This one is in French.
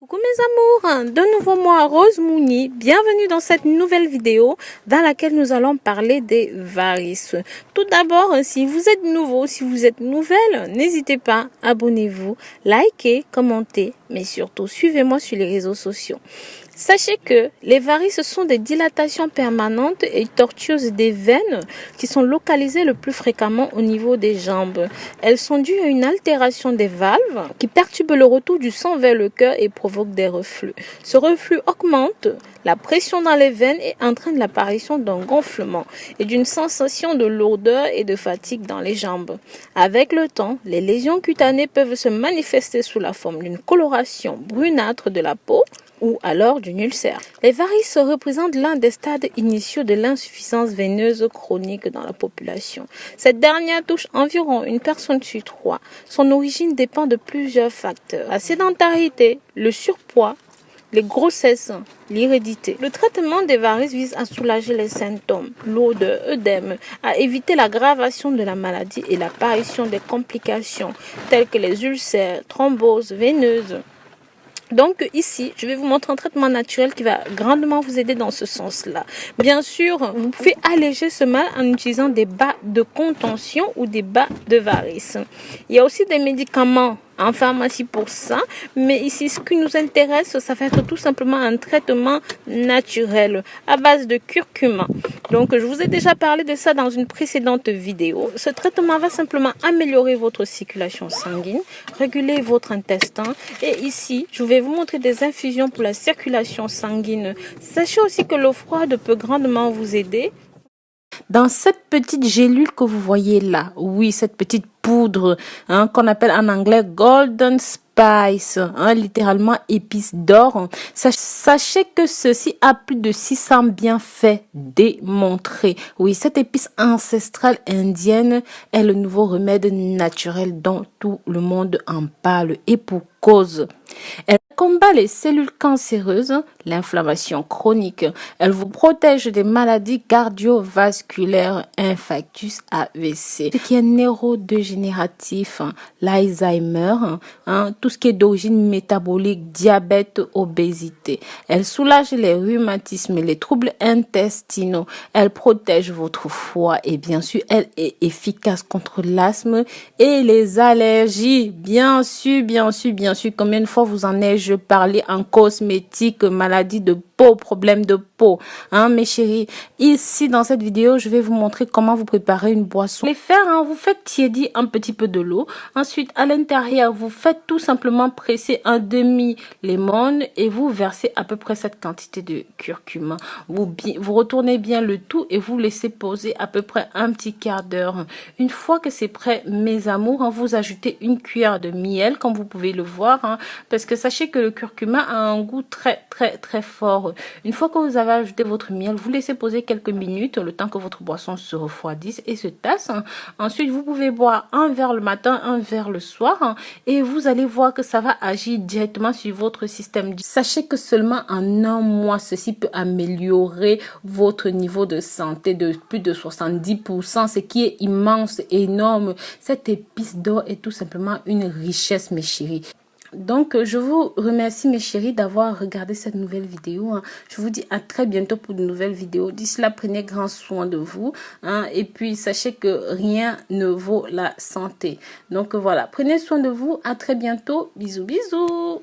Coucou mes amours, de nouveau moi Rose Mouni, bienvenue dans cette nouvelle vidéo dans laquelle nous allons parler des varices. Tout d'abord, si vous êtes nouveau, si vous êtes nouvelle, n'hésitez pas, abonnez-vous, likez, commentez, mais surtout suivez-moi sur les réseaux sociaux. Sachez que les varices sont des dilatations permanentes et tortueuses des veines qui sont localisées le plus fréquemment au niveau des jambes. Elles sont dues à une altération des valves qui perturbe le retour du sang vers le cœur et provoque des reflux. Ce reflux augmente la pression dans les veines et entraîne l'apparition d'un gonflement et d'une sensation de lourdeur et de fatigue dans les jambes. Avec le temps, les lésions cutanées peuvent se manifester sous la forme d'une coloration brunâtre de la peau ou alors d'une ulcère. Les varices représentent l'un des stades initiaux de l'insuffisance veineuse chronique dans la population. Cette dernière touche environ une personne sur 3. Son origine dépend de plusieurs facteurs. La sédentarité, le surpoids, les grossesses, l'hérédité. Le traitement des varices vise à soulager les symptômes, l'odeur, œdème, à éviter l'aggravation de la maladie et l'apparition des complications telles que les ulcères, thromboses veineuses. Donc ici, je vais vous montrer un traitement naturel qui va grandement vous aider dans ce sens-là. Bien sûr, vous pouvez alléger ce mal en utilisant des bas de contention ou des bas de varices. Il y a aussi des médicaments en pharmacie pour ça, mais ici ce qui nous intéresse, ça va être tout simplement un traitement naturel à base de curcuma. Donc je vous ai déjà parlé de ça dans une précédente vidéo. Ce traitement va simplement améliorer votre circulation sanguine, réguler votre intestin, et ici je vais vous montrer des infusions pour la circulation sanguine. Sachez aussi que l'eau froide peut grandement vous aider. Dans cette petite gélule que vous voyez là, oui, cette petite poudre qu'on appelle en anglais golden spice, littéralement épices d'or. Sachez que ceci a plus de 600 bienfaits démontrés. Oui, cette épice ancestrale indienne est le nouveau remède naturel dont tout le monde en parle et pour cause. Elle combat les cellules cancéreuses, l'inflammation chronique. Elle vous protège des maladies cardiovasculaires, infarctus, AVC, ce qui est neurodégénératif, l'Alzheimer, tout ce qui est d'origine métabolique, diabète, obésité. Elle soulage les rhumatismes, les troubles intestinaux. Elle protège votre foie et bien sûr, elle est efficace contre l'asthme et les allergies. Bien sûr. Combien de fois vous en ai-je parlé en cosmétique, maladie de peau, problème de peau, mes chéris. Ici, dans cette vidéo, je vais vous montrer comment vous préparer une boisson. Les faire, vous faites tiédir un petit peu de l'eau. Ensuite, à l'intérieur, vous faites tout simplement presser un demi-lemon et vous versez à peu près cette quantité de curcuma. Vous retournez bien le tout et vous laissez poser à peu près un petit quart d'heure. Une fois que c'est prêt, mes amours, vous ajoutez une cuillère de miel, comme vous pouvez le voir, parce que sachez que le curcuma a un goût très fort. Une fois que vous avez ajouté votre miel, vous laissez poser quelques minutes, le temps que votre boisson se refroidisse et se tasse. Ensuite, vous pouvez boire un verre le matin, un verre le soir, et vous allez voir que ça va agir directement sur votre système. Sachez que seulement en un mois, ceci peut améliorer votre niveau de santé de plus de 70%, ce qui est immense, énorme. Cette épice d'or est tout simplement une richesse, mes chéris. Donc, je vous remercie, mes chéris, d'avoir regardé cette nouvelle vidéo. Je vous dis à très bientôt pour de nouvelles vidéos. D'ici là, prenez grand soin de vous. Et puis, sachez que rien ne vaut la santé. Donc, voilà. Prenez soin de vous. À très bientôt. Bisous, bisous.